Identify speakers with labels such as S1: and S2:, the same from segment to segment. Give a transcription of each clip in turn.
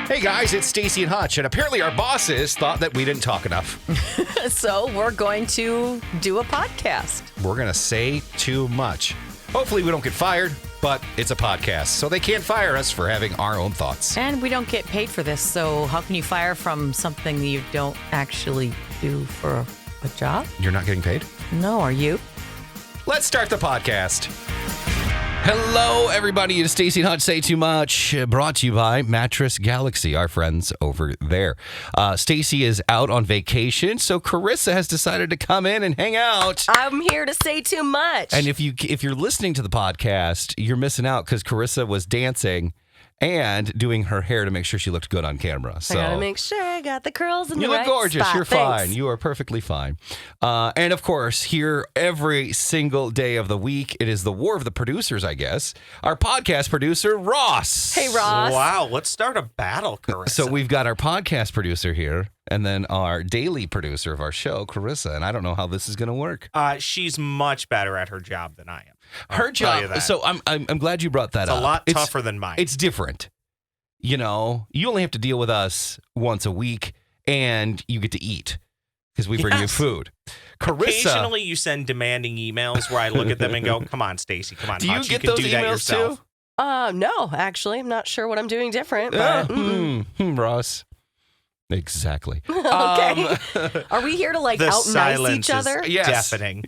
S1: Hey guys, it's Staci and Hutch, and apparently our bosses thought that we didn't talk enough.
S2: So we're going to do a podcast.
S1: We're going to say too much. Hopefully we don't get fired, but it's a podcast, so they can't fire us for having our own thoughts.
S2: And we don't get paid for this, so how can you fire from something that you don't actually do for a job?
S1: You're not getting paid?
S2: No, are you?
S1: Let's start the podcast. Hello, everybody. It's Staci and Hutch Say Too Much, brought to you by Mattress Galaxy, our friends over there. Staci is out on vacation, so Carissa has decided to come in and hang out.
S2: I'm here to say too much.
S1: And if you're listening to the podcast, you're missing out because Carissa was dancing and doing her hair to make sure she looked good on camera. So
S2: I gotta make sure I got the curls in the
S1: You
S2: right
S1: look gorgeous.
S2: spot.
S1: You're
S2: Thanks.
S1: fine. You are perfectly fine. And of course, here every single day of the week, it is the war of the producers, I guess. Our podcast producer, Ross.
S2: Hey, Ross.
S3: Wow, let's start a battle, Carissa.
S1: So we've got our podcast producer here, and then our daily producer of our show, Carissa. And I don't know how this is going to work.
S3: She's much better at her job than I am.
S1: Her
S3: tell you
S1: job.
S3: that.
S1: So I'm glad you brought that
S3: It's
S1: up.
S3: a lot tougher than mine.
S1: It's different. You know, you only have to deal with us once a week, and you get to eat because we bring you food. Carissa,
S3: occasionally you send demanding emails where I look at them and go, "Come on, Staci, come on,
S1: do you
S3: Hutch,
S1: get
S3: you can
S1: those
S3: do that
S1: emails
S3: yourself."
S1: too?
S2: No, actually, I'm not sure what I'm doing different. But,
S1: Ross. Exactly.
S2: Okay. Are we here to
S3: The
S2: out-nice
S3: silence
S2: each other?
S3: is
S1: Yes.
S3: deafening.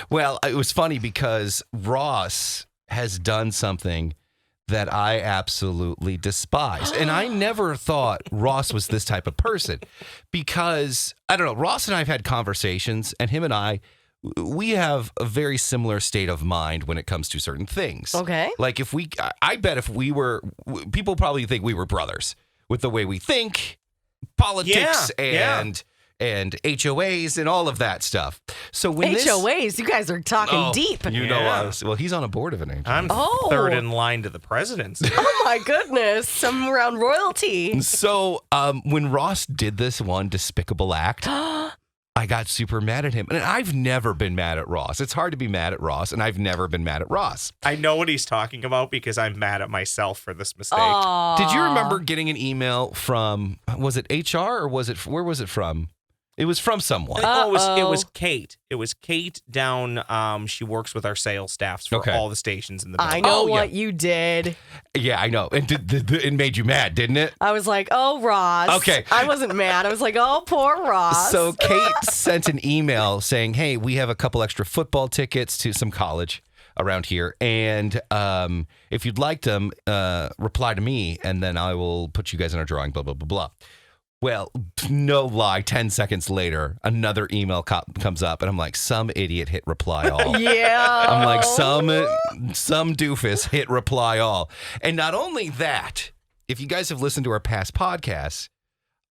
S1: Well, it was funny because Ross has done something that I absolutely despise. And I never thought Ross was this type of person because, I don't know, Ross and I have had conversations, and him and I, we have a very similar state of mind when it comes to certain things.
S2: Okay.
S1: Like I bet if we were, people probably think we were brothers with the way we think, politics,
S3: Yeah.
S1: and HOAs and all of that stuff. So when
S2: HOAs, you guys are talking deep.
S1: You know
S3: Yeah.
S1: us. Well, he's on a board of an HOA.
S3: I'm third in line to the presidency.
S2: Oh my goodness, some around royalty.
S1: So when Ross did this one despicable act, I got super mad at him. And I've never been mad at Ross. It's hard to be mad at Ross, and I've never been mad at Ross.
S3: I know what he's talking about because I'm mad at myself for this mistake.
S1: Did you remember getting an email from, was it HR or where was it from? It was from someone.
S3: It was Kate. It was Kate down. She works with our sales staffs for
S1: Okay.
S3: all the stations in the building.
S2: I know
S1: Oh, yeah.
S2: what you did.
S1: Yeah, I know. And it made you mad, didn't it?
S2: I was like, oh, Ross.
S1: Okay.
S2: I wasn't mad. I was like, oh, poor Ross.
S1: So Kate sent an email saying, hey, we have a couple extra football tickets to some college around here. And if you'd like them, reply to me, and then I will put you guys in our drawing, blah, blah, blah, blah. Well, no lie, 10 seconds later, another email comes up, and I'm like, some idiot hit reply all.
S2: yeah.
S1: I'm like, some doofus hit reply all. And not only that, if you guys have listened to our past podcasts,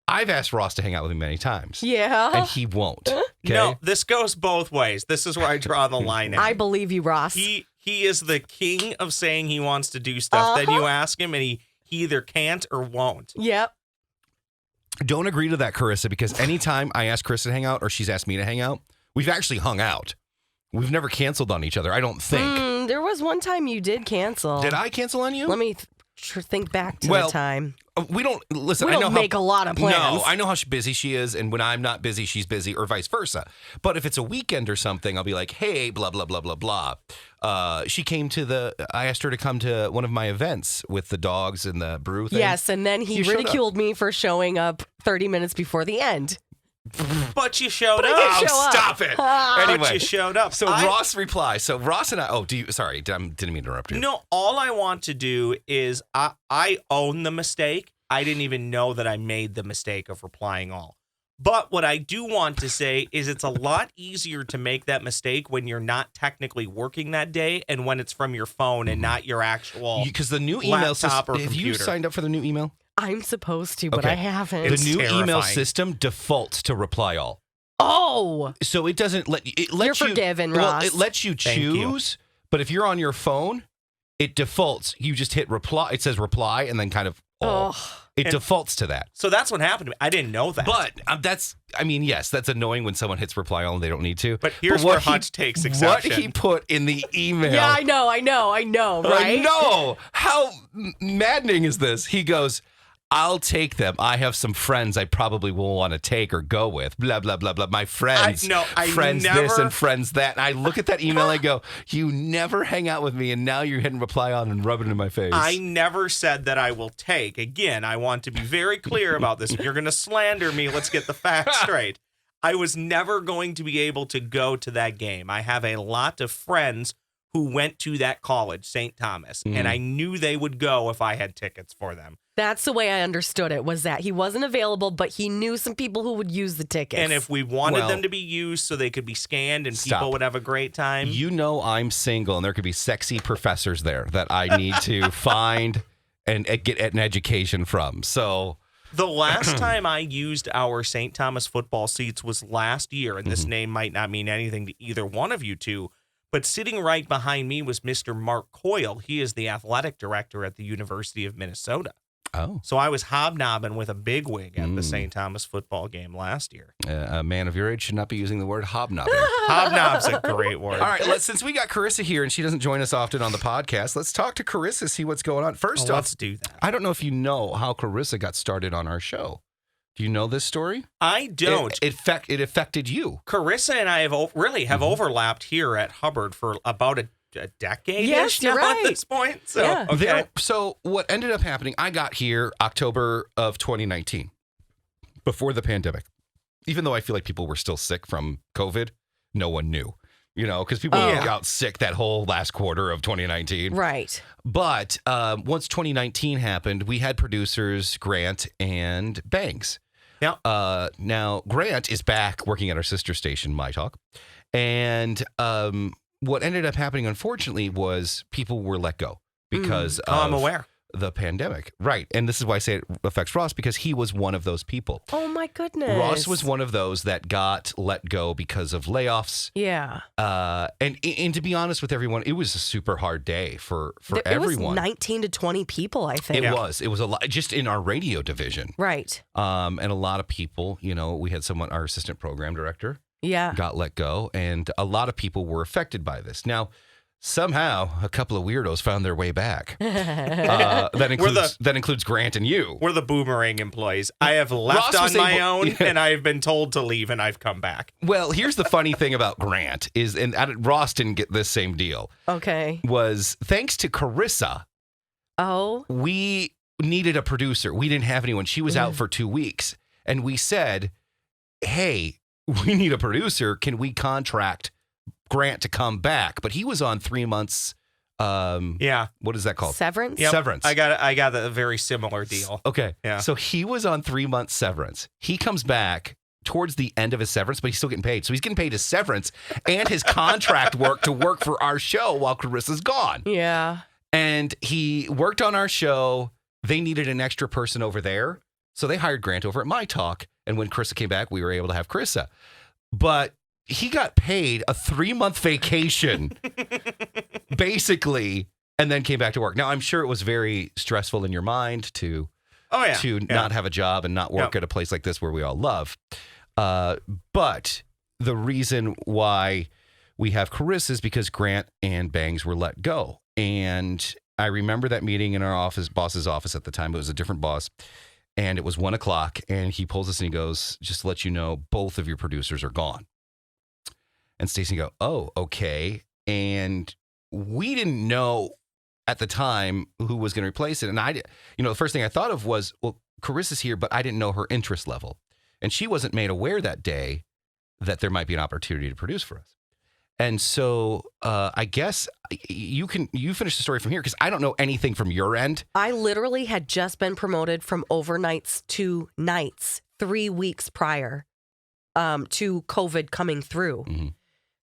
S1: I've asked Ross to hang out with me many times.
S2: Yeah.
S1: And he won't. Okay?
S3: No, this goes both ways. This is where I draw the line.
S2: I believe you, Ross.
S3: He is the king of saying he wants to do stuff. Then you ask him, and he either can't or won't.
S2: Yep.
S1: Don't agree to that, Carissa, because anytime I ask Carissa to hang out or she's asked me to hang out, we've actually hung out. We've never canceled on each other, I don't think.
S2: There was one time you did cancel.
S1: Did I cancel on you?
S2: Let me think back to
S1: Well,
S2: the time.
S1: We don't, listen,
S2: We
S1: I know
S2: don't make a lot of plans.
S1: No, I know how busy she is, and when I'm not busy, she's busy, or vice versa. But if it's a weekend or something, I'll be like, hey, blah, blah, blah, blah, blah. She came to I asked her to come to one of my events with the dogs and the brew thing.
S2: Yes, and then he
S1: You showed up.
S2: ridiculed me for showing up 30 minutes before the end.
S3: But you showed
S2: But I
S3: up.
S2: did show up.
S1: Stop it.
S3: But
S1: Anyway,
S3: you showed up.
S1: so Ross replies. So Ross and I, sorry, didn't mean to interrupt you.
S3: No, all I want to do is I own the mistake. I didn't even know that I made the mistake of replying all. But what I do want to say is it's a lot easier to make that mistake when you're not technically working that day and when it's from your phone and not your actual
S1: Because the new email
S3: laptop or
S1: system, have you
S3: computer.
S1: signed up for the new email?
S2: I'm supposed to, but
S1: Okay.
S2: I haven't.
S3: It's
S1: The new email
S3: terrifying.
S1: system defaults to reply all.
S2: Oh,
S1: So it doesn't let you. It lets
S2: You're
S1: you,
S2: forgiven,
S1: well,
S2: Ross.
S1: it lets you
S3: Thank you.
S1: choose, but if you're on your phone, it defaults. You just hit reply. It says reply and then kind of all.
S2: oh.
S1: It
S3: And-
S1: defaults to that.
S3: So that's what happened to me. I didn't know that.
S1: But yes, that's annoying when someone hits reply all and they don't need to.
S3: But here's
S1: what
S3: where
S1: he-
S3: Hutch takes
S1: What
S3: exception.
S1: he put in the email.
S2: Yeah, I know, right?
S1: I know. How maddening is this? He goes, I'll take them. I have some friends I probably will want to take or go with. Blah, blah, blah, blah. My friends. Friends this and friends that. And I look at that email and I go, you never hang out with me, and now you're hitting reply on and rubbing it in my face.
S3: I never said that I will take. Again, I want to be very clear about this. If you're going to slander me, let's get the facts straight. I was never going to be able to go to that game. I have a lot of friends who went to that college, St. Thomas, and I knew they would go if I had tickets for them.
S4: That's the way I understood it, was that he wasn't available, but he knew some people who would use the tickets.
S3: And if we wanted them to be used so they could be scanned and people would have a great time.
S1: You know I'm single, and there could be sexy professors there that I need to find and get an education from. So
S3: the last time I used our St. Thomas football seats was last year, and this name might not mean anything to either one of you two, but sitting right behind me was Mr. Mark Coyle. He is the athletic director at the University of Minnesota.
S1: Oh.
S3: So I was hobnobbing with a bigwig at the St. Thomas football game last year.
S1: A man of your age should not be using the word hobnobbing.
S3: Hobnob's a great word.
S1: All right, since we got Carissa here and she doesn't join us often on the podcast, let's talk to Carissa, see what's going on. First off,
S3: let's do that.
S1: I don't know if you know how Carissa got started on our show. Do you know this story?
S3: I don't.
S1: It affected you.
S3: Carissa and I have overlapped here at Hubbard for about a decade
S4: Yes, you're right.
S3: at this point. So,
S4: Yeah.
S3: okay.
S1: So what ended up happening, I got here October of 2019, before the pandemic. Even though I feel like people were still sick from COVID, no one knew. Because people got sick that whole last quarter of 2019.
S4: Right.
S1: But once 2019 happened, we had producers Grant and Bangs.
S3: Yeah.
S1: Now, Grant is back working at our sister station, My Talk. And what ended up happening, unfortunately, was people were let go because
S3: I'm aware.
S1: The pandemic. Right. And this is why I say it affects Ross, because he was one of those people.
S4: Oh, my goodness.
S1: Ross was one of those that got let go because of layoffs.
S4: Yeah.
S1: And to be honest with everyone, it was a super hard day for everyone.
S4: It was 19 to 20 people, I think.
S1: It was a lot, just in our radio division.
S4: Right.
S1: And a lot of people, we had our assistant program director got let go, and a lot of people were affected by this. Now, somehow, a couple of weirdos found their way back. That includes Grant and you.
S3: We're the boomerang employees. I have left on my own, and I've been told to leave, and I've come back.
S1: Well, here's the funny thing about Grant is, and Ross didn't get this same deal.
S4: Okay.
S1: Was thanks to Carissa.
S4: Oh.
S1: We needed a producer. We didn't have anyone. She was out for 2 weeks, and we said, "Hey, we need a producer. Can we contract Grant to come back?" But he was on 3 months. What is that called?
S4: Severance?
S3: Yep.
S1: Severance.
S3: I got a very similar deal.
S1: Okay.
S3: Yeah.
S1: So he was on 3 months severance. He comes back towards the end of his severance, but he's still getting paid. So he's getting paid his severance and his contract work to work for our show while Carissa's gone.
S4: Yeah.
S1: And he worked on our show. They needed an extra person over there. So they hired Grant over at My Talk. And when Carissa came back, we were able to have Carissa. But he got paid a 3-month vacation, basically, and then came back to work. Now, I'm sure it was very stressful in your mind to not have a job and not work at a place like this where we all love. But the reason why we have Carissa is because Grant and Bangs were let go. And I remember that meeting in our boss's office at the time. It was a different boss. And it was 1:00, and he pulls us and he goes, "Just to let you know, both of your producers are gone." And Staci go, "Oh, okay." And we didn't know at the time who was going to replace it. And the first thing I thought of was, well, Carissa's here, but I didn't know her interest level. And she wasn't made aware that day that there might be an opportunity to produce for us. And so I guess you finish the story from here, because I don't know anything from your end.
S4: I literally had just been promoted from overnights to nights 3 weeks prior to COVID coming through.
S1: Mm-hmm.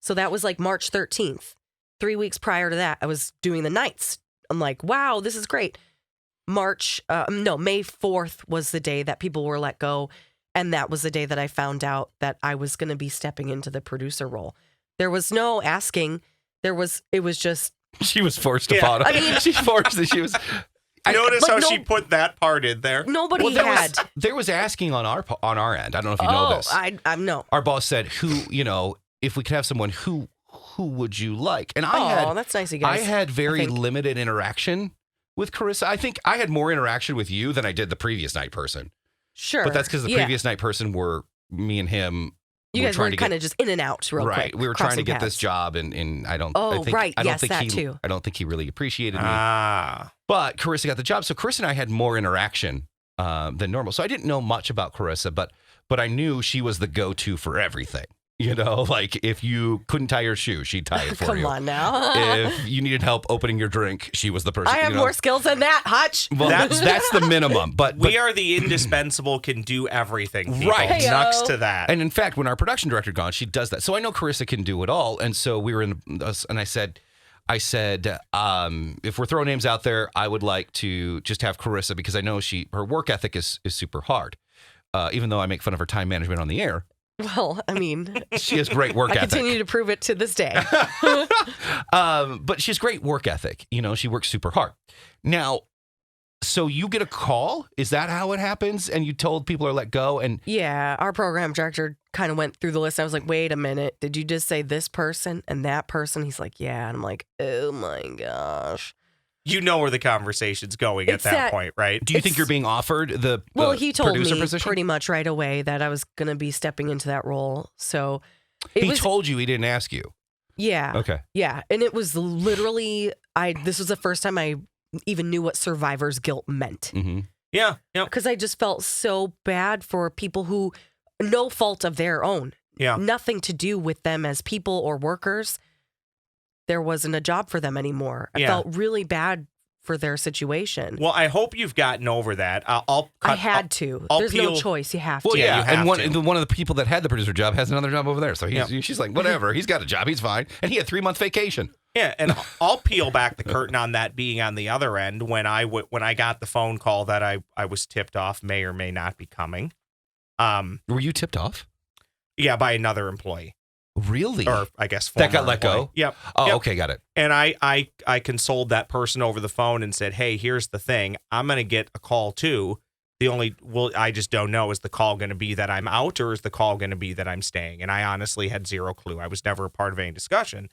S4: So that was like March 13th. 3 weeks prior to that, I was doing the nights. I'm like, wow, this is great. May 4th was the day that people were let go. And that was the day that I found out that I was going to be stepping into the producer role. There was no asking. It was just.
S1: She was forced upon.
S4: I mean,
S1: she forced it. She was.
S3: Notice how she put that part in there.
S4: Nobody
S1: there was asking on our end. I don't know if you know this.
S4: I know.
S1: Our boss said, if we could have someone, who would you like? And
S4: that's nice, you guys.
S1: I had very limited interaction with Carissa. I think I had more interaction with you than I did the previous night person.
S4: Sure.
S1: But that's because the previous night person were me and him.
S4: You guys were kind of just in and out real quick.
S1: Right. We were trying to get this job, and I don't.
S4: Oh,
S1: I think,
S4: right.
S1: I don't
S4: Yes,
S1: think
S4: that
S1: he,
S4: too.
S1: I don't think he really appreciated me.
S3: Ah.
S1: But Carissa got the job, so Carissa and I had more interaction than normal. So I didn't know much about Carissa, but I knew she was the go-to for everything. You know, like if you couldn't tie your shoe, she'd tie it for you.
S4: Come on now.
S1: If you needed help opening your drink, she was the person.
S4: I have more skills than that, Hutch.
S1: Well, that's the minimum. But
S3: we are the indispensable, can do everything. People.
S1: Right.
S4: Heyo.
S3: Next to that.
S1: And in fact, when our production director gone, she does that. So I know Carissa can do it all. And so we were in, and I said, if we're throwing names out there, I would like to just have Carissa because I know her work ethic is super hard. Even though I make fun of her time management on the air.
S4: Well, I mean,
S1: she has great work ethic.
S4: I continue to prove it to this day.
S1: But she has great work ethic. You know, she works super hard. Now, so you get a call? Is that how it happens? And you told people are let go? And
S4: yeah, our program director kind of went through the list. I was like, wait a minute. Did you just say this person and that person? He's like, yeah. And I'm like, oh my gosh.
S3: You know where the conversation's going at that point, right?
S1: Do you think you're being offered the
S4: Well, he told
S1: producer
S4: me
S1: position?
S4: pretty much right away that I was going to be stepping into that role. So
S1: He told you, he didn't ask you.
S4: Yeah.
S1: Okay.
S4: Yeah. And it was literally, this was the first time I even knew what survivor's guilt meant.
S1: Mm-hmm.
S3: Yeah.
S4: Because I just felt so bad for people who, no fault of their own.
S3: Yeah.
S4: Nothing to do with them as people or workers. There wasn't a job for them anymore. I felt really bad for their situation.
S3: Well, I hope you've gotten over that.
S4: I had to. There's no choice. You have to.
S1: Well, yeah.
S3: you have
S1: And one of the people that had the producer job has another job over there. So she's like, whatever. He's got a job. He's fine. And he had 3 month vacation.
S3: Yeah, and I'll peel back the curtain on that being on the other end when I got the phone call that I was tipped off may or may not be coming.
S1: Were you tipped off?
S3: Yeah, by another employee.
S1: Really?
S3: Or I guess
S1: that got let
S3: employee.
S1: go?
S3: Yep.
S1: Oh,
S3: Yep.
S1: okay, got it.
S3: And I consoled that person over the phone and said, hey, here's the thing. I'm going to get a call too. I just don't know. Is the call going to be that I'm out or is the call going to be that I'm staying? And I honestly had zero clue. I was never a part of any discussion.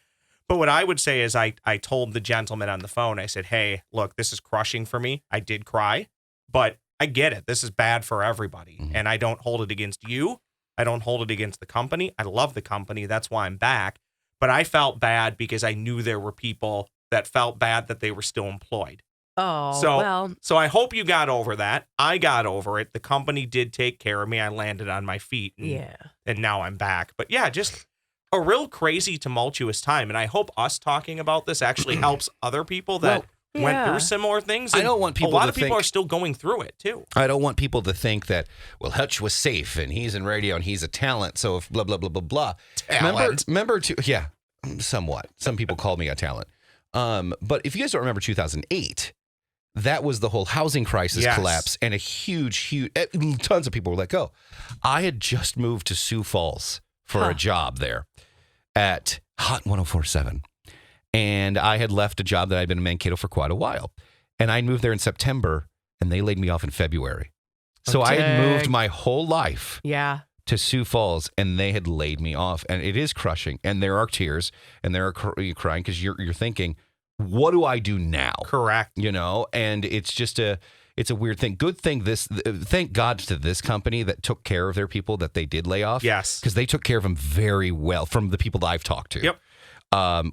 S3: But what I would say is I told the gentleman on the phone, I said, hey, look, this is crushing for me. I did cry, but I get it. This is bad for everybody.
S1: Mm-hmm.
S3: And I don't hold it against you. I don't hold it against the company. I love the company. That's why I'm back. But I felt bad because I knew there were people that felt bad that they were still employed.
S4: Oh,
S3: So I hope you got over that. I got over it. The company did take care of me. I landed on my feet. And now I'm back. But yeah, just a real crazy, tumultuous time. And I hope us talking about this actually helps other people that went through similar things.
S1: I don't want people
S3: a lot
S1: to
S3: of people
S1: think-
S3: are still going through it too.
S1: I don't want people to think that, well, Hutch was safe and he's in radio and he's a talent. So if blah, blah, blah, blah, blah.
S3: Talent.
S1: Remember somewhat. Some people called me a talent. But if you guys don't remember 2008, that was the whole housing crisis collapse and a huge, tons of people were let go. I had just moved to Sioux Falls for a job there at Hot 104.7. And I had left a job that I'd been in Mankato for quite a while. And I moved there in September, and they laid me off in February. So I had moved my whole life to Sioux Falls, and they had laid me off. And it is crushing. And there are tears, and there are crying because you're thinking, what do I do now?
S3: Correct.
S1: You know, and it's just it's a weird thing. Good thing thank God to this company that took care of their people that they did lay off.
S3: Yes.
S1: Because they took care of them very well from the people that I've talked to.
S3: Yep.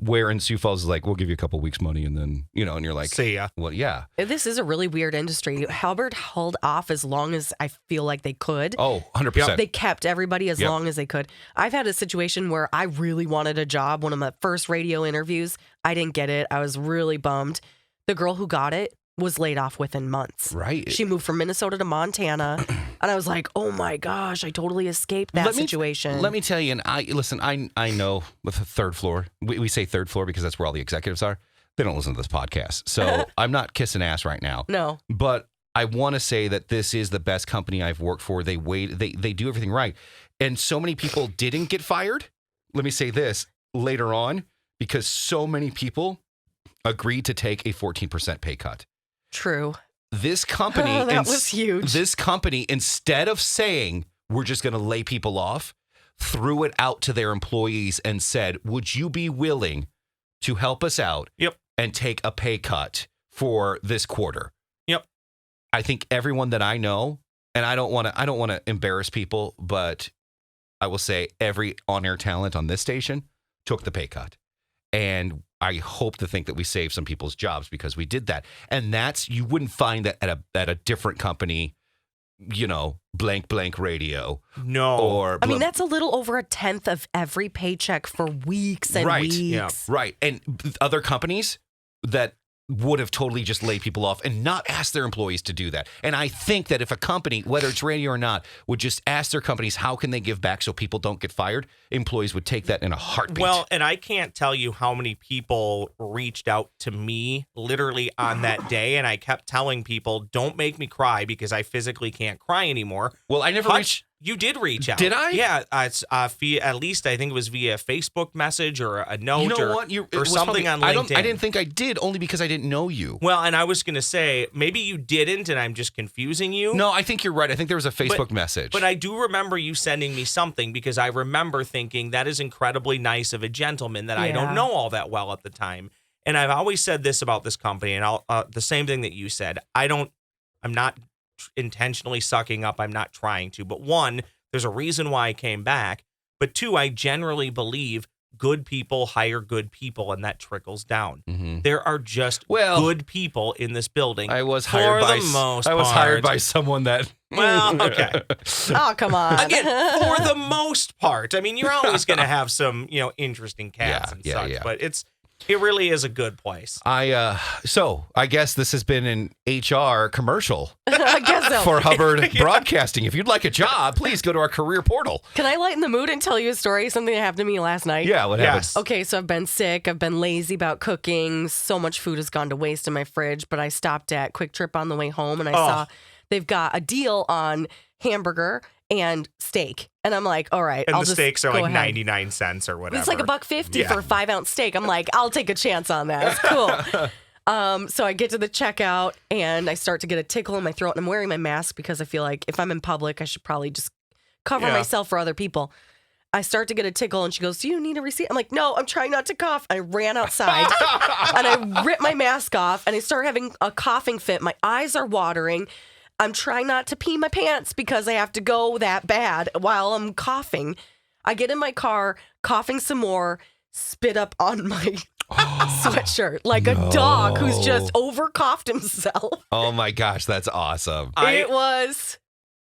S1: Where in Sioux Falls is like, we'll give you a couple weeks money and then, and you're like,
S3: see ya.
S1: Well, yeah.
S4: This is a really weird industry. Halberd held off as long as I feel like they could.
S1: Oh, 100%.
S4: They kept everybody as long as they could. I've had a situation where I really wanted a job. One of my first radio interviews, I didn't get it. I was really bummed. The girl who got it was laid off within months.
S1: Right.
S4: She moved from Minnesota to Montana. And I was like, oh my gosh, I totally escaped that situation.
S1: Let me tell you, and I know with the third floor, we say third floor because that's where all the executives are. They don't listen to this podcast. So I'm not kissing ass right now.
S4: No.
S1: But I want to say that this is the best company I've worked for. They do everything right. And so many people didn't get fired. Let me say this later on, because so many people agreed to take a 14% pay cut.
S4: True.
S1: This company,
S4: that was huge.
S1: This company, instead of saying we're just going to lay people off, threw it out to their employees and said, would you be willing to help us out
S3: Yep.
S1: and take a pay cut for this quarter.
S3: Yep.
S1: I think everyone that I know, and I don't want to embarrass people, but I will say every on-air talent on this station took the pay cut. And I hope to think that we saved some people's jobs because we did that. And you wouldn't find that at a different company, blank radio.
S3: No.
S1: Or
S4: I mean, that's a little over 1/10 of every paycheck for weeks and weeks.
S3: Yeah.
S1: Right. And other companies that would have totally just laid people off and not asked their employees to do that. And I think that if a company, whether it's radio or not, would just ask their companies how can they give back so people don't get fired, employees would take that in a heartbeat.
S3: Well, and I can't tell you how many people reached out to me literally on that day, and I kept telling people, don't make me cry because I physically can't cry anymore.
S1: Well, I never
S3: Hutch,
S1: reached...
S3: You did reach out.
S1: Did I?
S3: Yeah, it's via, at least I think it was via Facebook message or a note
S1: You know
S3: or,
S1: what?
S3: or something on LinkedIn.
S1: I didn't think I did, only because I didn't know you.
S3: Well, and I was going to say, maybe you didn't, and I'm just confusing you.
S1: No, I think you're right. I think there was a Facebook message.
S3: But I do remember you sending me something because I remember thinking that is incredibly nice of a gentleman that I don't know all that well at the time. And I've always said this about this company, and the same thing that you said. I'm not intentionally sucking up. I'm not trying to. But one, there's a reason why I came back. But two, I generally believe good people hire good people, and that trickles down.
S1: Mm-hmm.
S3: There are just good people in this building.
S1: I was hired by someone that.
S3: Well, okay.
S4: Oh, come on.
S3: Again, for the most part. I mean, you're always going to have some, interesting cats and such, but it really is a good place.
S1: So I guess this has been an HR commercial
S4: I guess so.
S1: for Hubbard Broadcasting. If you'd like a job, please go to our career portal.
S4: Can I lighten the mood and tell you a story? Something that happened to me last night.
S1: Yeah, what happened?
S4: Okay, so I've been sick. I've been lazy about cooking. So much food has gone to waste in my fridge, but I stopped at Quick Trip on the way home and I saw they've got a deal on hamburger and steak. And I'm like, all right,
S3: and
S4: I'll
S3: the
S4: just
S3: steaks are
S4: go
S3: like
S4: ahead.
S3: 99 cents or whatever.
S4: It's like $1.50 for a 5-ounce steak. I'm like, I'll take a chance on that. It's cool. So I get to the checkout and I start to get a tickle in my throat, and I'm wearing my mask because I feel like if I'm in public, I should probably just cover myself for other people. I start to get a tickle and she goes, do you need a receipt? I'm like, no, I'm trying not to cough. I ran outside and I ripped my mask off and I start having a coughing fit. My eyes are watering. I'm trying not to pee my pants because I have to go that bad while I'm coughing. I get in my car, coughing some more, spit up on my sweatshirt like a dog who's just over-coughed himself.
S1: Oh my gosh, that's awesome.
S4: It was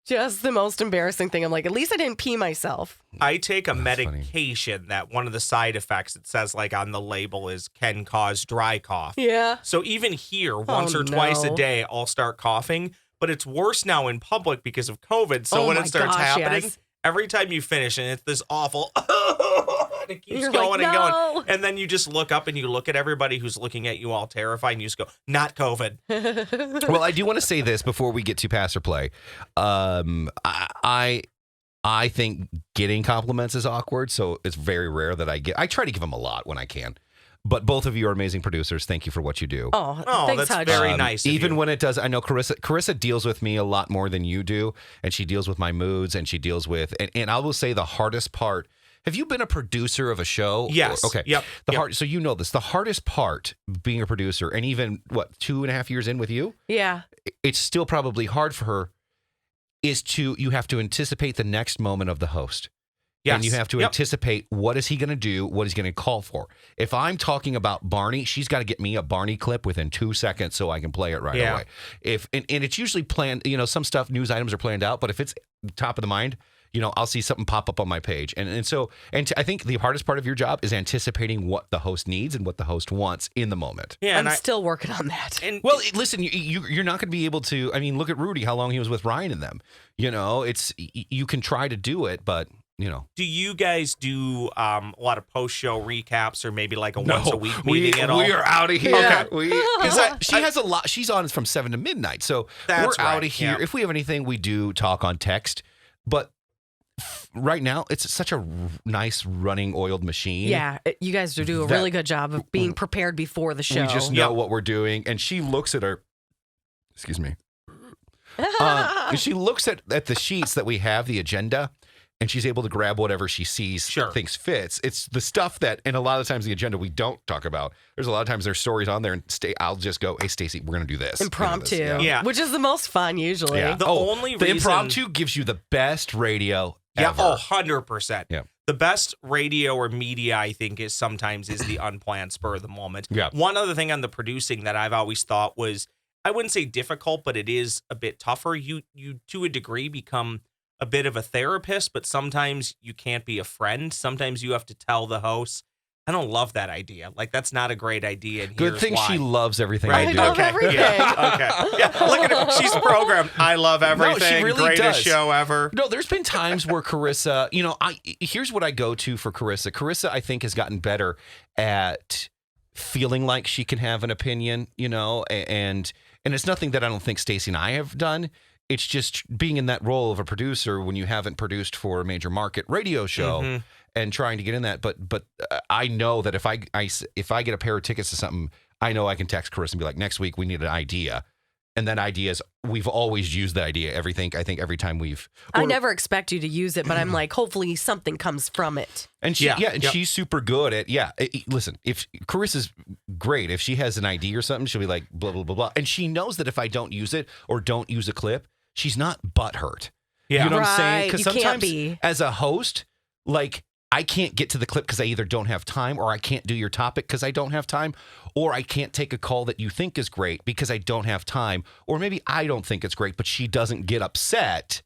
S4: just the most embarrassing thing. I'm like, at least I didn't pee myself.
S3: I take a
S1: That's
S3: medication that one of the side effects it says like on the label is can cause dry cough.
S4: Yeah.
S3: So even here, once or twice a day, I'll start coughing. But it's worse now in public because of COVID. So when it starts happening, every time you finish and it's this awful, and it keeps going and going. And then you just look up and you look at everybody who's looking at you all terrified and you just go, not COVID.
S1: Well, I do want to say this before we get to pass or play. I think getting compliments is awkward. So it's very rare that I try to give them a lot when I can. But both of you are amazing producers. Thank you for what you do.
S4: Oh, thanks,
S3: that's
S4: Hutch.
S3: very nice.
S1: Even when it does, I know Carissa deals with me a lot more than you do, and she deals with my moods, and she deals with, and I will say the hardest part. Have you been a producer of a show?
S3: Yes.
S1: Okay.
S3: Yep.
S1: So you know this. The hardest part being a producer, and even 2.5 years in with you, it's still probably hard for her. You have to anticipate the next moment of the host. Yes. And you have to anticipate what is he going to do, what he's going to call for. If I'm talking about Barney, she's got to get me a Barney clip within 2 seconds so I can play it right away. And it's usually planned, some stuff, news items are planned out, but if it's top of the mind, I'll see something pop up on my page. I think the hardest part of your job is anticipating what the host needs and what the host wants in the moment.
S4: Yeah, I'm still working on that.
S1: Listen, you're not going to be able to, look at Rudy, how long he was with Ryan and them. You can try to do it, but...
S3: Do you guys do a lot of post-show recaps or maybe like a once-a-week meeting at all?
S1: We are out of here.
S4: Yeah.
S1: Okay. She has a lot. She's on from 7 to midnight, so we're out of here. Yeah. If we have anything, we do talk on text. But right now, it's such a nice running oiled machine.
S4: Yeah, you guys do a really good job of being prepared before the show.
S1: We just know what we're doing, and she looks at her. Excuse me. She looks at the sheets that we have, the agenda. and she's able to grab whatever she sees,
S3: Sure.
S1: thinks fits. It's the stuff that, and a lot of times the agenda we don't talk about. There's a lot of times there's stories on there, and I'll just go, hey, Staci, we're going to do this.
S4: Impromptu.
S1: You know, this.
S3: Yeah.
S4: Which is the most fun usually.
S1: Yeah.
S3: The only
S1: the
S3: reason-
S1: impromptu gives you the best radio
S3: Yeah,
S1: ever.
S3: 100%.
S1: Yeah.
S3: The best radio or media, I think, is the unplanned spur of the moment.
S1: Yeah.
S3: One other thing on the producing that I've always thought was, I wouldn't say difficult, but it is a bit tougher. You to a degree become a bit of a therapist, but sometimes you can't be a friend. Sometimes you have to tell the host, I don't love that idea. Like, that's not a great idea. And
S1: Good
S3: here's
S1: thing
S3: why.
S1: she loves everything
S3: Right.
S1: I do.
S4: love
S3: Okay.
S4: everything.
S3: Yeah. Okay. Yeah. Look at her. She's programmed. I love everything.
S1: really
S3: Greatest
S1: does.
S3: show ever.
S1: No, there's been times where Carissa, here's what I go to for Carissa. Carissa, I think, has gotten better at feeling like she can have an opinion, and it's nothing that I don't think Staci and I have done. It's just being in that role of a producer when you haven't produced for a major market radio show
S3: Mhm.
S1: and trying to get in that. But I know that if I get a pair of tickets to something, I know I can text Carissa and be like, next week we need an idea. And that idea is, we've always used that idea. I think every time we've.
S4: I never expect you to use it, but I'm like, hopefully something comes from it.
S1: And she's super good at listen, if Carissa's great, if she has an idea or something, she'll be like blah blah blah blah, and she knows that if I don't use it or don't use a clip, she's not butthurt.
S3: Yeah.
S1: You know what I'm saying?
S4: Right,
S1: Because
S4: you can't
S1: sometimes
S4: be.
S1: as a host, like, I can't get to the clip because I either don't have time, or I can't do your topic because I don't have time, or I can't take a call that you think is great because I don't have time, or maybe I don't think it's great, but she doesn't get upset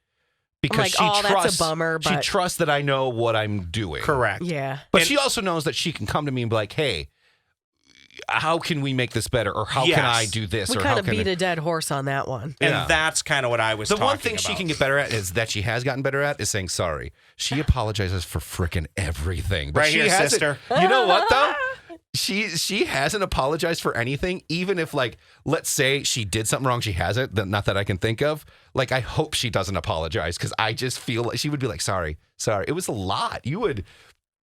S1: because
S4: like,
S1: she
S4: oh, that's a
S1: trusts
S4: bummer,
S1: she
S4: but-
S1: trusts that I know what I'm doing.
S3: Correct.
S4: Yeah.
S1: But she also knows that she can come to me and be like, hey, how can we make this better? Or how can I do this?
S4: We
S1: or
S4: kind
S1: how
S4: of
S1: can
S4: beat a dead horse on that one.
S3: And
S1: Yeah.
S3: that's kind of what I was
S1: The
S3: talking
S1: one thing she
S3: about.
S1: can get better at is that she has gotten better at is saying sorry. She apologizes for frickin' everything. But
S3: Right
S1: she
S3: here,
S1: hasn't-
S3: sister.
S1: You know what though? She hasn't apologized for anything, even if, like, let's say she did something wrong, she hasn't, not that I can think of. Like, I hope she doesn't apologize, because I just feel like she would be like, sorry. It was a lot. You would.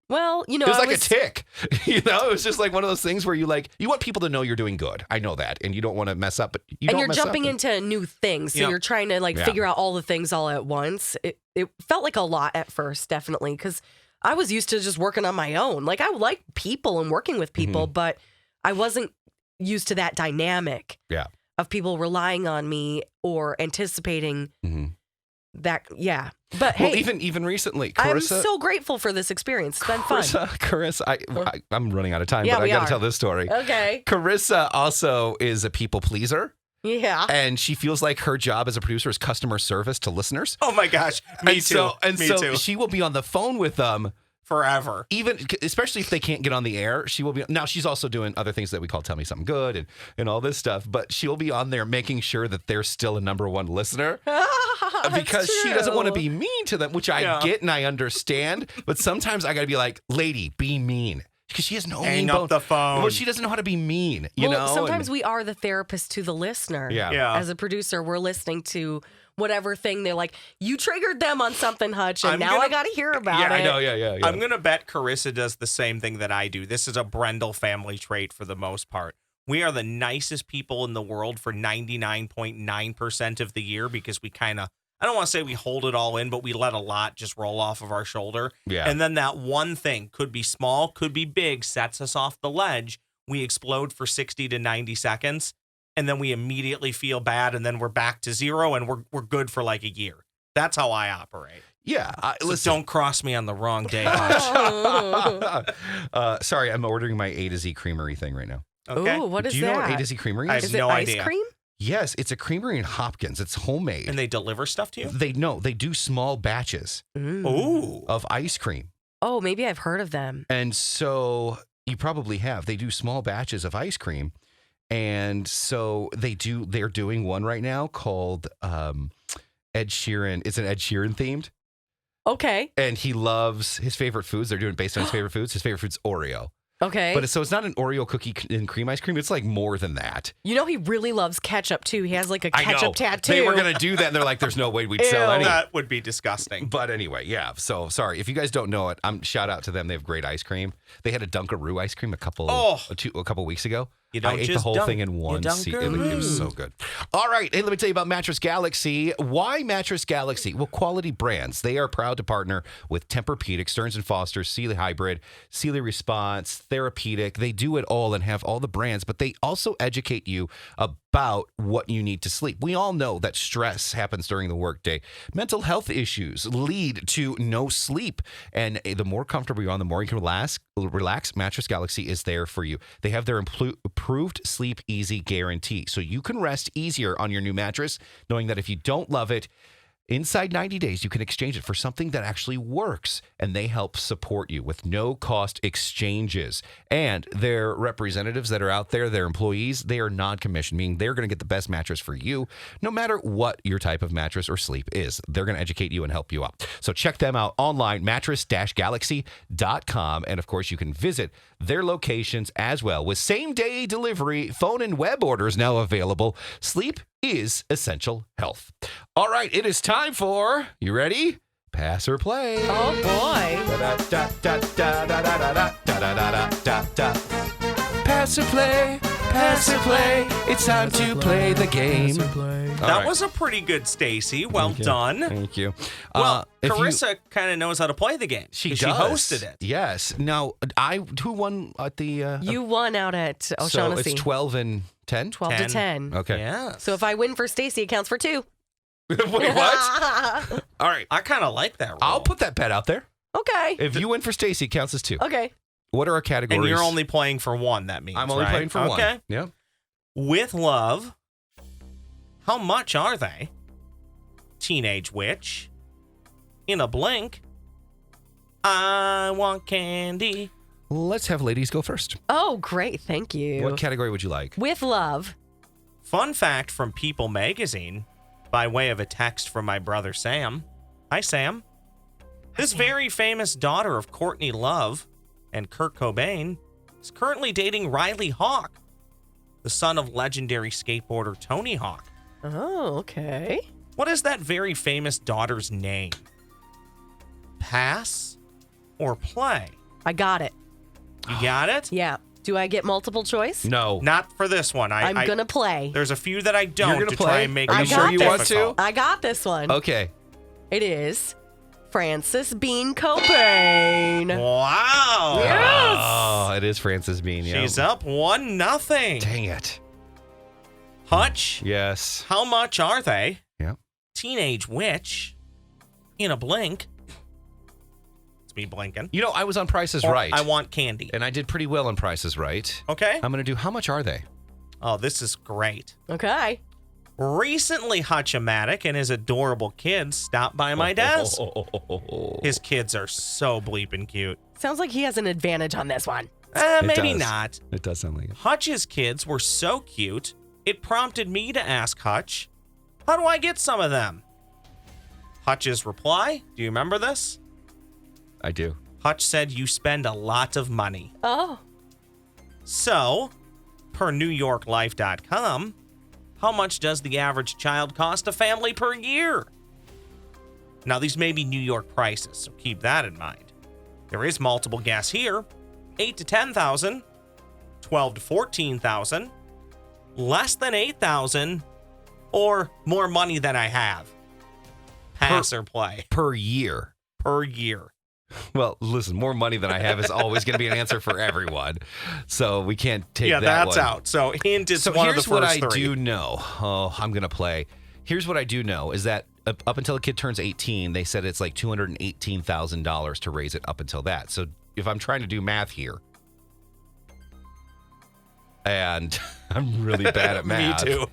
S4: Well,
S1: It was like a tick. It was just like one of those things where you want people to know you're doing good. I know that. And you don't want to mess up, but you
S4: and
S1: don't
S4: you're
S1: mess
S4: jumping
S1: up.
S4: into new things. So
S3: Yeah.
S4: you're trying to
S1: Yeah.
S4: figure out all the things all at once. It felt like a lot at first, definitely, because I was used to just working on my own. Like, I like people and working with people, but I wasn't used to that dynamic
S1: Yeah.
S4: of people relying on me or anticipating
S1: Mhm.
S4: that. Yeah. But
S1: Well,
S4: hey,
S1: even recently,
S4: I'm
S1: Carissa.
S4: so grateful for this experience. It's been fun.
S1: Carissa, I'm running out of time,
S4: Yeah,
S1: but I
S4: we
S1: got to
S4: are.
S1: tell this story.
S4: Okay.
S1: Carissa also is a people pleaser,
S4: Yeah.
S1: and she feels like her job as a producer is customer service to listeners.
S3: Oh my gosh. Me
S1: and
S3: too.
S1: So,
S3: Me too.
S1: she will be on the phone with them,
S3: Forever.
S1: especially if they can't get on the air. She will be. Now, she's also doing other things that we call Tell Me Something Good and all this stuff, but she'll be on there making sure that they're still a number one listener. Because she doesn't want to be mean to them, which I
S3: Yeah.
S1: get and I understand. But sometimes I got to be like, lady, be mean. Because she has no
S3: Hang
S1: mean
S3: up
S1: bone.
S3: the phone.
S1: Well, she doesn't know how to be mean, you know?
S4: Sometimes
S1: And-
S4: we are the therapist to the listener.
S1: Yeah.
S3: Yeah.
S4: As a producer, we're listening to whatever thing they're like, you triggered them on something, Hutch, and
S3: I'm
S4: now
S3: gonna-
S4: I got to hear about
S1: Yeah,
S4: it.
S1: I know. Yeah.
S3: I'm going to bet Carissa does the same thing that I do. This is a Brendel family trait for the most part. We are the nicest people in the world for 99.9% of the year because we kind of, I don't want to say we hold it all in, but we let a lot just roll off of our shoulder.
S1: Yeah.
S3: And then that one thing, could be small, could be big, sets us off the ledge. We explode for 60 to 90 seconds, and then we immediately feel bad, and then we're back to zero, and we're good for like a year. That's how I operate.
S1: Yeah.
S3: So
S1: Listen.
S3: don't cross me on the wrong day, Hutch.
S1: Sorry, I'm ordering my A to Z Creamery thing right now.
S3: Okay?
S4: Ooh, what is
S1: Do you
S4: that?
S1: know what A to Z Creamery
S3: I
S1: is?
S3: have
S4: Is it
S3: no
S4: ice
S3: idea.
S4: cream?
S1: Yes, it's a creamery in Hopkins. It's homemade.
S3: And they deliver stuff to you?
S1: They do small batches
S3: Ooh.
S1: of ice cream.
S4: Oh, maybe I've heard of them.
S1: And so you probably have. They do small batches of ice cream. And so they're doing one right now called Ed Sheeran. It's an Ed Sheeran themed.
S4: Okay.
S1: And he loves his favorite foods. They're doing it based on his favorite foods. His favorite food's Oreo.
S4: Okay.
S1: But it's not an Oreo cookie and cream ice cream. It's like more than that.
S4: You know, he really loves ketchup too. He has like a
S1: I know.
S4: ketchup tattoo.
S1: They were going to do that. And they're like, there's no way we'd sell
S4: Ew.
S1: any.
S3: That would be disgusting.
S1: But anyway, yeah. So sorry. If you guys don't know it, shout out to them. They have great ice cream. They had a Dunkaroo ice cream a couple weeks ago.
S3: You don't
S1: I ate
S3: just
S1: the whole
S3: dunk,
S1: thing in
S3: you
S1: one
S3: dunk
S1: seat.
S3: her
S1: It was so
S3: loose.
S1: good. All right. Hey, let me tell you about Mattress Galaxy. Why Mattress Galaxy? Well, quality brands. They are proud to partner with Tempur-Pedic, Stearns & Foster, Sealy Hybrid, Sealy Response, Therapeutic. They do it all and have all the brands, but they also educate you about what you need to sleep. We all know that stress happens during the workday. Mental health issues lead to no sleep. And the more comfortable you are, the more you can relax. Mattress Galaxy is there for you. They have their approved Sleep Easy guarantee. So you can rest easier on your new mattress, knowing that if you don't love it, inside 90 days, you can exchange it for something that actually works, and they help support you with no-cost exchanges. And their representatives that are out there, their employees, they are non-commissioned, meaning they're going to get the best mattress for you, no matter what your type of mattress or sleep is. They're going to educate you and help you out. So check them out online, mattress-galaxy.com. And, of course, you can visit their locations as well. With same-day delivery, phone and web orders now available, sleep is essential health. All right, it is time for, you ready? Pass or play.
S4: Oh boy.
S1: Pass or play, pass or play. It's time to play the game.
S3: That was a pretty good Staci. Well done.
S1: Thank you.
S3: Well,
S1: if you-
S3: Carissa kind of knows how to play the game.
S1: She
S3: 'cause
S1: does.
S3: She hosted it.
S1: Yes. Now, who won at the?
S4: You won out at
S1: so
S4: O'Shaughnessy.
S1: it's 12 and 10.
S4: 12 to 10.
S1: Okay.
S3: Yeah.
S4: So if I win for Stacy, it counts for 2.
S1: Wait, what? All right.
S3: I kind of like that rule.
S1: I'll put that bet out there.
S4: Okay.
S1: If you win for Stacy, it counts as 2.
S4: Okay.
S1: What are our categories?
S3: And you're only playing for 1, that means,
S1: I'm only
S3: right?
S1: playing for 1.
S3: Okay.
S1: Yeah.
S3: With love, how much are they? Teenage witch. In a blink. I want candy.
S1: Let's have ladies go first.
S4: Oh, great. Thank you.
S1: What category would you like?
S4: With love.
S3: Fun fact from People magazine, by way of a text from my brother Sam. Hi, Sam. This very famous daughter of Courtney Love and Kurt Cobain is currently dating Riley Hawk, the son of legendary skateboarder Tony Hawk.
S4: Oh, okay.
S3: What is that very famous daughter's name? Pass or play?
S4: I got it.
S3: You got it?
S4: Yeah. Do I get multiple choice?
S1: No.
S3: Not for this one.
S4: I'm going to play.
S3: There's a few that I don't
S1: You're gonna
S3: to
S1: play?
S3: try and make
S1: Are
S3: it
S1: you sure
S3: more
S1: you want to?
S3: difficult.
S4: I got this one.
S1: Okay.
S4: It is Frances Bean Cobain.
S3: Wow.
S4: Yes.
S1: Oh, it is Frances Bean. Yeah.
S3: She's up 1-0.
S1: Dang it.
S3: Hutch,
S1: Yes.
S3: how much are they?
S1: Yeah.
S3: Teenage witch. In a blink. It's me blinking.
S1: You know, I was on Price is
S3: Or
S1: Right.
S3: I want candy.
S1: And I did pretty well on Price is Right.
S3: Okay.
S1: I'm going to do how much are they?
S3: Oh, this is great.
S4: Okay.
S3: Recently, Hutch-O-Matic and his adorable kids stopped by my desk. His kids are so bleeping cute.
S4: Sounds like he has an advantage on this one.
S3: Maybe
S1: does.
S3: not.
S1: It does sound like it.
S3: Hutch's kids were so cute, it prompted me to ask Hutch, how do I get some of them? Hutch's reply, do you remember this?
S1: I do.
S3: Hutch said you spend a lot of money.
S4: Oh.
S3: So, per NewYorkLife.com, how much does the average child cost a family per year? Now, these may be New York prices, so keep that in mind. There is multiple guess here. 8 to 10,000, 12 to 14,000, less than 8,000, or more money than I have. Pass or play
S1: Per year.
S3: per year.
S1: Well, listen, more money than I have is always going to be an answer for everyone. So we can't take
S3: Yeah,
S1: that
S3: that's
S1: one.
S3: out. So hint is
S1: So
S3: one of the
S1: here's what
S3: first
S1: I
S3: three.
S1: do know. Oh, I'm going to play. Here's what I do know is that up until a kid turns 18, they said it's like $218,000 to raise it up until that. So if I'm trying to do math here, and I'm really bad at math.
S3: Me too.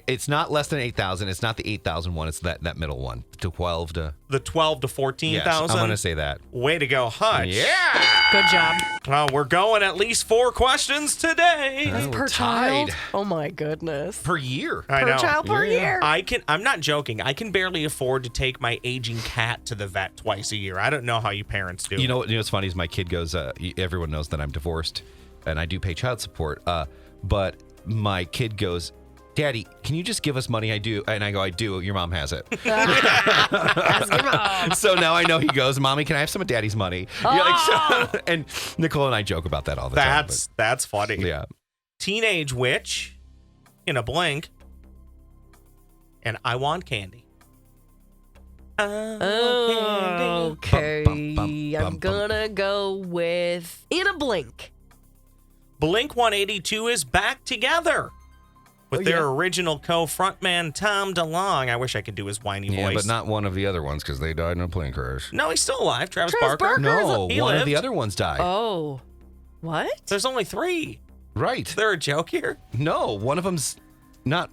S1: It's not less than 8,000. It's not the 8,000 one. It's that middle one. To 12 to.
S3: The 12 to
S1: Yes,
S3: 14,000.
S1: I'm going to say that.
S3: Way to go, Hutch.
S1: Yeah.
S4: Good job.
S3: Well, we're going at least 4 questions today.
S1: Oh,
S4: Per
S1: we're
S4: child?
S1: tied.
S4: Oh my goodness.
S1: Per year.
S3: I
S4: Per
S3: know.
S4: child per year.
S3: I'm not joking. I can barely afford to take my aging cat to the vet twice a year. I don't know how you parents do.
S1: You know what's funny is my kid goes, everyone knows that I'm divorced and I do pay child support. But my kid goes, Daddy, can you just give us money? I do. And I go, I do. Your mom has it.
S4: Ask your mom.
S1: So now I know he goes, Mommy, can I have some of Daddy's money? Yeah, like, so, and Nicole and I joke about that all the time.
S3: That's funny.
S1: but, yeah.
S3: Teenage Witch in a blink. And I Want Candy.
S4: Okay.
S1: Bum, bum, bum, bum,
S4: I'm gonna go with In a Blink.
S3: Blink 182 is back together with their original co-frontman Tom DeLonge. I wish I could do his whiny
S1: Yeah,
S3: voice.
S1: but not one of the other ones because they died in a plane crash.
S3: No, he's still alive. Travis
S4: Travis
S3: Barker.
S4: Barker?
S1: No,
S3: He
S1: one of
S3: lived.
S1: the other ones died.
S4: Oh. What?
S3: There's only 3.
S1: Right.
S3: Is there a joke here?
S1: No, one of them's not.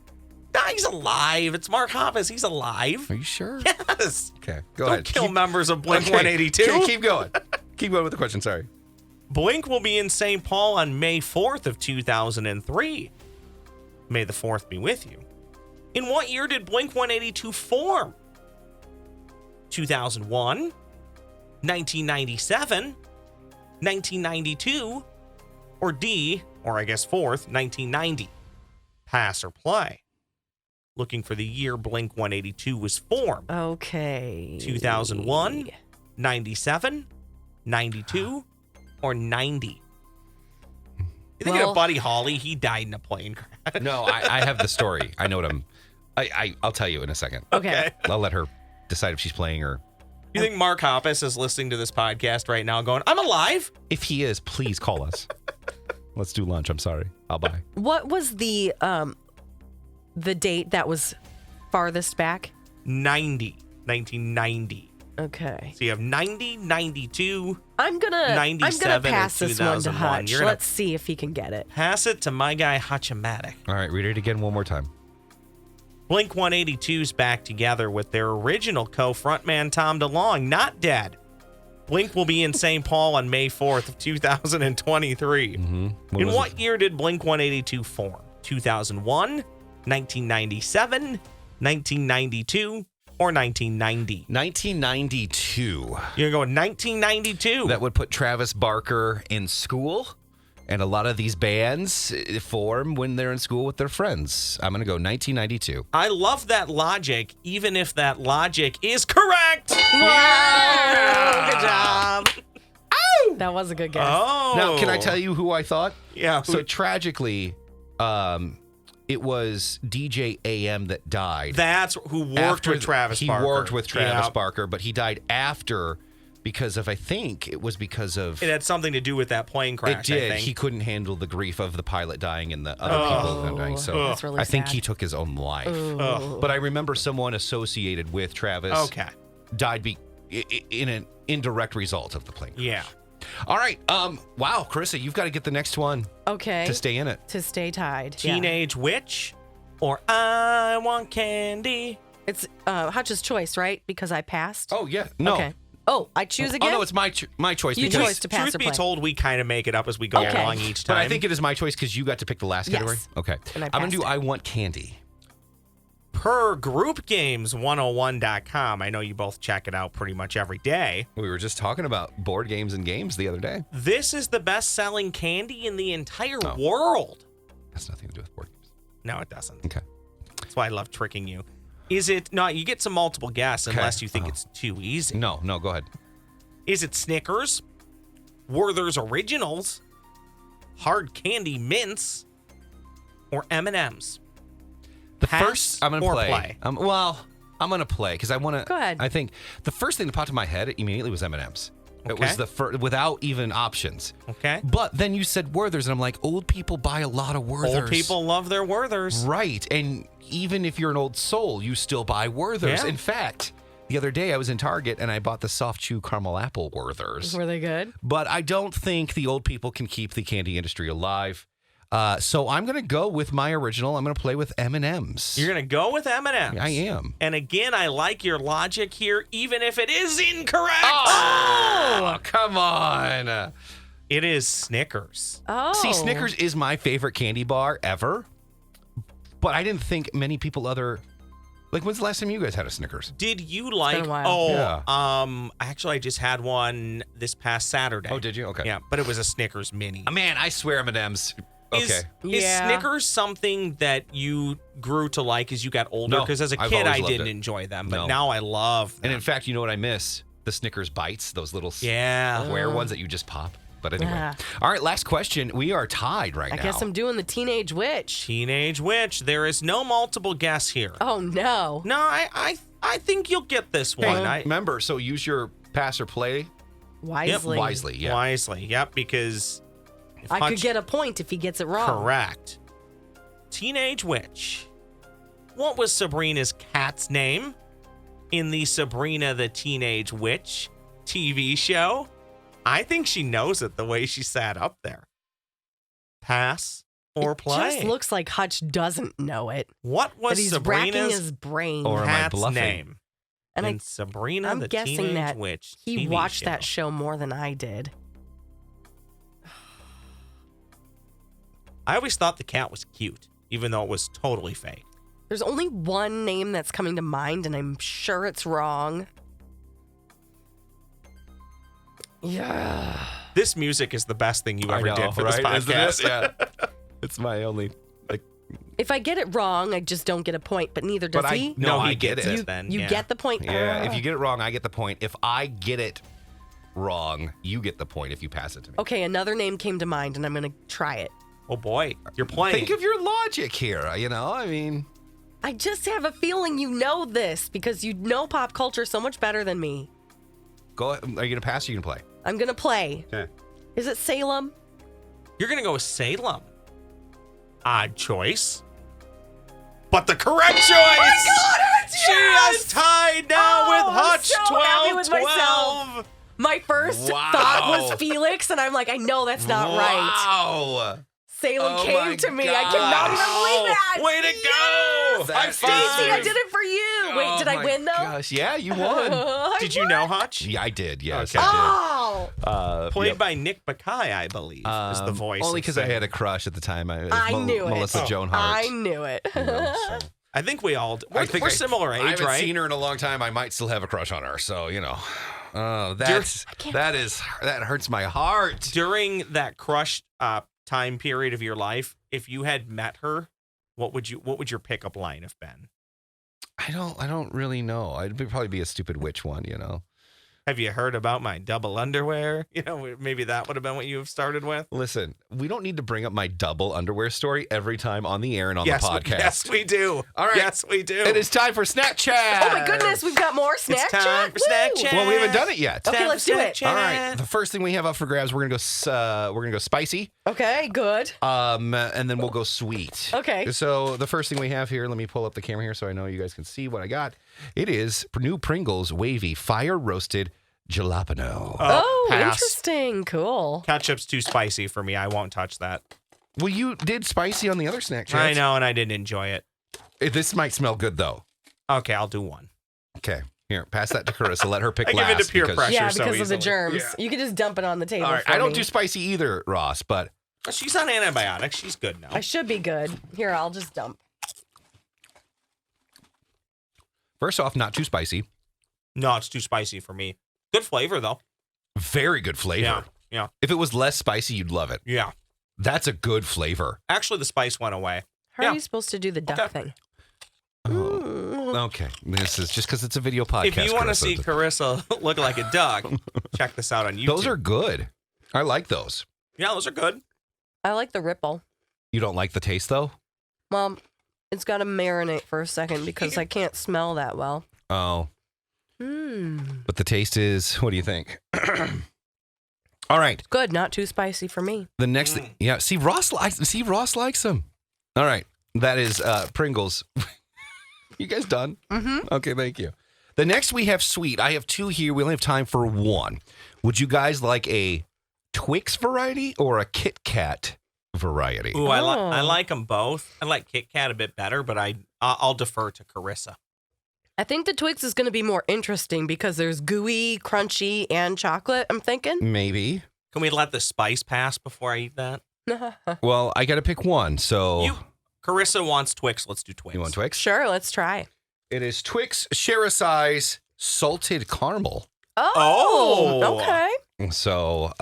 S3: Nah, he's alive. It's Mark Hoppus. He's alive.
S1: Are you sure?
S3: Yes.
S1: Okay, go
S3: Don't
S1: ahead.
S3: kill members of Blink
S1: Okay,
S3: 182.
S1: Keep going. Keep going with the question. Sorry.
S3: Blink will be in St. Paul on May 4th of 2003. May the 4th be with you. In what year did Blink 182 form? 2001, 1997, 1992, or D, or I guess 4th, 1990? Pass or play? Looking for the year Blink 182 was formed.
S4: Okay.
S3: 2001, 97, 92, or 90? You thinking
S4: Well-
S3: of Buddy Holly? He died in a plane crash.
S1: No, I have the story. I know what I'll tell you in a second.
S4: Okay.
S1: I'll let her decide if she's playing or.
S3: You think Mark Hoppus is listening to this podcast right now going, I'm alive?
S1: If he is, please call us. Let's do lunch. I'm sorry. I'll buy.
S4: What was the date that was farthest back?
S3: 1990.
S4: Okay.
S3: So you have 90, 92.
S4: I'm gonna
S3: 97
S4: pass
S3: and
S4: this one to
S3: 2001.
S4: Hutch.
S3: You're gonna-
S4: Let's see if he can get it.
S3: Pass it to my guy, Hutch-o-matic.
S1: All right, read it again one more time.
S3: Blink 182's back together with their original co-frontman Tom DeLonge, not dead. Blink will be in St. Paul on May 4th of 2023. In what year did Blink 182 form? 2001, 1997, 1992, or 1990?
S1: 1992.
S3: You're going to go with 1992.
S1: That would put Travis Barker in school, and a lot of these bands form when they're in school with their friends. I'm going to go 1992.
S3: I love that logic, even if that logic is correct.
S4: Wow! Good job. That was a good guess.
S3: Oh.
S1: Now, can I tell you who I thought?
S3: Yeah.
S1: So tragically, it was DJ AM that died.
S3: That's who worked with Travis Barker.
S1: He worked with Travis
S3: Yeah.
S1: Barker, but he died after because of, I think it was because of.
S3: It had something to do with that plane crash,
S1: It did.
S3: I think.
S1: He couldn't handle the grief of the pilot dying and the other people dying. So
S4: That's really
S1: I think
S4: sad.
S1: he took his own life.
S3: Ugh.
S1: But I remember someone associated with Travis
S3: Okay.
S1: died in an indirect result of the plane.
S3: Yeah.
S1: All right. Wow, Carissa, you've got to get the next one
S4: Okay.
S1: to stay in it.
S4: To stay tied. Yeah.
S3: Teenage Witch or I Want Candy?
S4: It's Hutch's choice, right? Because I passed.
S1: Oh yeah. No.
S4: Okay. Oh, I choose again.
S1: Oh no, it's my choice
S4: You
S1: because.
S4: chose to pass
S3: Truth
S4: or
S3: be
S4: play.
S3: told, we kind of make it up as we go
S4: Okay.
S3: along each time.
S1: But I think it is my choice because you got to pick the last
S4: Yes.
S1: category. Okay.
S4: And I
S1: I'm gonna
S4: passed
S1: do
S4: it.
S1: I Want Candy.
S3: per groupgames101.com, I know you both check it out pretty much every day.
S1: We were just talking about board games and games the other day.
S3: This is the best-selling candy in the entire
S1: Oh.
S3: world.
S1: That's nothing to do with board games.
S3: No, it doesn't.
S1: Okay.
S3: That's why I love tricking you. Is it not? You get some multiple guess
S1: Okay.
S3: unless you think
S1: Oh.
S3: it's too easy.
S1: No, go ahead.
S3: Is it Snickers, Werther's Originals, Hard Candy Mints, or M&M's?
S1: The
S3: Pass
S1: first I'm gonna
S3: or
S1: play.
S3: play?
S1: I'm gonna play because I want to.
S4: Go ahead.
S1: I think the first thing that popped in my head immediately was M&M's. It
S3: Okay.
S1: was the first without even options.
S3: Okay.
S1: But then you said Werther's, and I'm like, old people buy a lot of Werther's.
S3: Old people love their Werther's.
S1: Right. And even if you're an old soul, you still buy Werther's.
S3: Yeah.
S1: In fact, the other day I was in Target and I bought the soft chew caramel apple Werther's.
S4: Were they good?
S1: But I don't think the old people can keep the candy industry alive. So I'm going to go with my original. I'm going to play with M&M's.
S3: You're going to go with M&M's.
S1: I am.
S3: And again, I like your logic here, even if it is incorrect.
S1: Oh, come on.
S3: It is Snickers.
S4: Oh.
S1: See, Snickers is my favorite candy bar ever. But I didn't think many people like, when's the last time you guys had a Snickers?
S3: Did you like?
S4: been a while.
S3: Actually, I just had one this past Saturday.
S1: Oh, did you? Okay.
S3: Yeah, but it was a Snickers mini.
S1: Man, I swear M&M's. Okay.
S3: Is
S4: Yeah.
S3: Snickers something that you grew to like as you got older?
S1: No,
S3: Because as a
S1: I've
S3: kid,
S1: always
S3: I
S1: loved
S3: didn't
S1: it.
S3: enjoy them, but
S1: No.
S3: now I love them.
S1: And in fact, you know what I miss? The Snickers bites, those little
S3: yeah.
S1: square ones that you just pop. But anyway.
S4: Ah.
S1: All right, last question. We are tied right
S4: I
S1: now.
S4: guess I'm doing the teenage witch.
S3: Teenage witch. There is no multiple guess here.
S4: Oh no.
S3: No, I think you'll get this
S1: Hey,
S3: one.
S1: remember, so use your pass or play
S4: Wisely.
S1: wisely. Yeah.
S3: Wisely. Yep, because if
S4: I could
S3: Hutch-
S4: get a point if he gets it wrong.
S3: Correct. Teenage witch. What was Sabrina's cat's name in the Sabrina the Teenage Witch TV show? I think she knows it the way she sat up there. Pass or play?
S4: It just looks like Hutch doesn't know it.
S3: What
S4: But
S3: was
S4: he's racking
S3: Sabrina's
S4: his brain.
S1: Or am I
S3: cat's
S1: bluffing?
S3: name?
S4: and
S3: in Sabrina
S4: I'm
S3: the
S4: guessing
S3: Teenage
S4: that
S3: Witch
S4: he
S3: TV
S4: watched
S3: show.
S4: that show more than I did.
S3: I always thought the cat was cute, even though it was totally fake.
S4: There's only one name that's coming to mind, and I'm sure it's wrong. Yeah.
S3: This music is the best thing you
S1: I
S3: ever
S1: know,
S3: did for
S1: right?
S3: this
S1: Isn't
S3: podcast.
S1: it? Yeah. It's my only.
S4: If I get it wrong, I just don't get a point, but neither does
S1: But I-
S4: he.
S1: No,
S3: he
S1: I get
S3: gets
S1: it.
S4: You,
S3: then.
S4: you
S3: yeah.
S4: get the point.
S1: Yeah, if you get it wrong, I get the point. If I get it wrong, you get the point if you pass it to me.
S4: Okay, another name came to mind, and I'm going to try it.
S3: Oh boy, you're playing.
S1: Think of your logic here, I mean.
S4: I just have a feeling you know this because you know pop culture so much better than me.
S1: Go. Are you going to pass or you going to play?
S4: I'm going to play.
S1: Okay.
S4: Is it Salem?
S3: You're gonna go with Salem. Odd choice, but the correct choice. Oh my God, she is tied now with
S4: I'm
S3: Hutch.
S4: so happy with
S3: 12-12.
S4: My first
S1: Wow.
S4: thought was Felix, and I'm like, I know that's not right.
S1: Wow.
S4: Salem
S1: Oh
S4: came
S1: my
S4: to me. I cannot even believe that.
S3: Way to go!
S1: Yes!
S3: High
S1: That
S4: Stacy, I
S3: five.
S4: did it for you. Wait, did I
S1: my
S4: win though?
S1: Gosh, yeah, you won.
S4: I
S3: Did you
S4: won.
S3: know Hutch?
S1: Yeah, I did. Yes,
S3: Okay.
S1: I
S4: Oh,
S1: did.
S3: Played
S1: Yep.
S3: by Nick Bakay, I believe, is the voice.
S1: Only
S3: of
S1: because I
S3: Salem.
S1: had a crush at the time.
S4: I knew it.
S1: Melissa
S3: Oh.
S1: Joan Hart.
S4: I knew it.
S3: I think we all. We're similar
S1: I
S3: age,
S1: haven't
S3: right?
S1: seen her in a long time. I might still have a crush on her. So oh, that hurts my heart.
S3: During that crush time period of your life, if you had met her, what would your pickup line have been?
S1: I don't really know. I'd probably be a stupid witch one.
S3: Have you heard about my double underwear? Maybe that would have been what you have started with.
S1: Listen, we don't need to bring up my double underwear story every time on the air and on the podcast.
S3: Yes, we do.
S1: All right.
S3: Yes, we do.
S1: It is time for snack chat.
S4: Oh my goodness, we've got more snack
S3: time
S4: chat.
S3: for snack
S4: Woo!
S3: chat.
S1: Well, we haven't done it yet.
S4: Okay, let's do it.
S1: All right. The first thing we have up for grabs, we're gonna go spicy.
S4: Okay, good.
S1: And then we'll go sweet.
S4: Okay.
S1: So the first thing we have here, let me pull up the camera here so I know you guys can see what I got. It is new Pringles wavy fire roasted jalapeno.
S4: Oh,
S3: pass.
S4: interesting. Cool.
S3: Ketchup's too spicy for me. I won't touch that.
S1: Well, you did spicy on the other snack chats.
S3: I know, and I didn't enjoy it.
S1: This might smell good though.
S3: Okay, I'll do one.
S1: Okay. Here, pass that to Carissa. Let her pick
S3: I give
S1: last.
S3: it to peer
S1: because-
S3: pressure.
S4: Yeah,
S3: so
S4: because of the
S3: easily.
S4: germs.
S1: Yeah.
S4: You can just dump it on the table.
S1: All right.
S4: for
S1: I don't
S4: me.
S1: do spicy either, Ross, but
S3: She's on antibiotics. She's good now.
S4: I should be good. Here, I'll just dump.
S1: first off, not too spicy.
S3: No, it's too spicy for me. Good flavor though.
S1: Very good flavor.
S3: Yeah, yeah,
S1: If it was less spicy, you'd love it.
S3: yeah.
S1: That's a good flavor.
S3: Actually, the spice went away.
S4: How
S3: Yeah.
S4: are you supposed to do the duck
S3: Okay.
S4: thing?
S1: Oh, okay. This is just because it's a video podcast.
S3: If you want to
S1: Carissa.
S3: see Carissa look like a duck, check this out on YouTube.
S1: Those are good. I like those.
S3: Yeah, those are good.
S4: I like the ripple.
S1: You don't like the taste though?
S4: Well, it's got to marinate for a second because I can't smell that well.
S1: Oh,
S4: Mmm.
S1: but the taste is. What do you think? All right.
S4: Good, not too spicy for me.
S1: The next thing, yeah. See, Ross likes them. All right, that is Pringles. You guys done?
S4: Mm-hmm.
S1: Okay, thank you. The next we have sweet. I have two here. We only have time for one. Would you guys like a Twix variety or a Kit Kat variety?
S3: Ooh, I
S4: Oh.
S3: like them both. I like Kit Kat a bit better, but I'll defer to Carissa.
S4: I think the Twix is going to be more interesting because there's gooey, crunchy, and chocolate, I'm thinking.
S1: Maybe.
S3: Can we let the spice pass before I eat that?
S1: Well, I got to pick one. So
S3: Carissa wants Twix. Let's do Twix.
S1: you want Twix?
S4: Sure, let's try.
S1: It is Twix Share a Size Salted Caramel.
S3: Oh.
S4: Okay.
S1: So,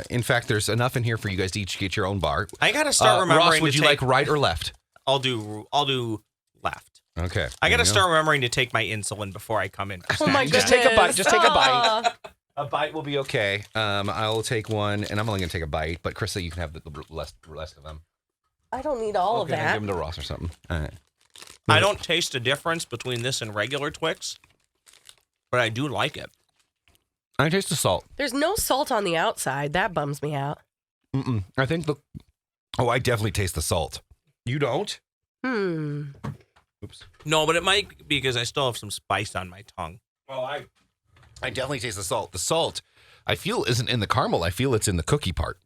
S1: in fact, there's enough in here for you guys to each get your own bar.
S3: I gotta start remembering.
S1: Ross, would
S3: to
S1: you
S3: take,
S1: like right or left?
S3: I'll do left.
S1: Okay.
S3: I
S1: there
S3: gotta
S1: you go.
S3: start remembering to take my insulin before I come in. For
S4: Oh my
S3: snack
S4: goodness.
S3: chat.
S1: Just take a bite. Just take a bite. A bite will be okay. I'll take one, and I'm only going to take a bite. But Carissa, you can have the rest of them.
S4: I don't need all of
S1: Then
S4: that.
S1: give them to Ross or something. All right.
S3: I don't taste a difference between this and regular Twix, but I do like it.
S1: I taste the salt.
S4: There's no salt on the outside. That bums me out.
S1: I think I definitely taste the salt. You don't? Oops.
S3: No, but it might be because I still have some spice on my tongue.
S1: Well, I definitely taste the salt. The salt, I feel, isn't in the caramel. I feel it's in the cookie part.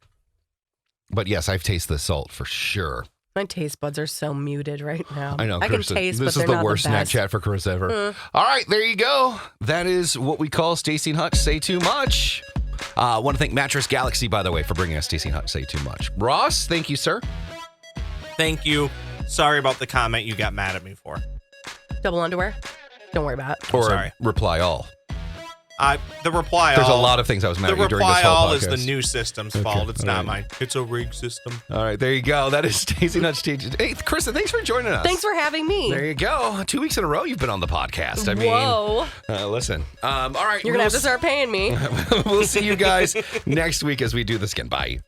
S1: But yes, I've tasted the salt for sure.
S4: My taste buds are so muted right now.
S1: I know,
S4: I can
S1: Carissa,
S4: taste,
S1: this
S4: but
S1: is
S4: they're
S1: the
S4: not
S1: worst
S4: the best.
S1: Snapchat for Carissa ever. All right, there you go. That is what we call Staci and Hutch Say Too Much. I want to thank Mattress Galaxy, by the way, for bringing us Staci and Hutch Say Too Much. Ross, thank you, sir.
S3: Thank you. Sorry about the comment you got mad at me for.
S4: Double underwear? Don't worry about it.
S1: Or
S3: sorry.
S1: reply all.
S3: The reply
S1: There's
S3: all.
S1: a lot of things I was mad
S3: The
S1: at you during
S3: reply
S1: this whole
S3: all
S1: podcast.
S3: is the new system's fault. It's not mine. It's a rigged system.
S1: All right, there you go. That is Staci and Hutch. Hey, Carissa, thanks for joining us.
S4: Thanks for having me.
S1: There you go. 2 weeks in a row you've been on the podcast. I mean,
S4: Whoa.
S1: Listen. All right.
S4: You're going to have to start paying me.
S1: We'll see you guys next week as we do this again. Bye.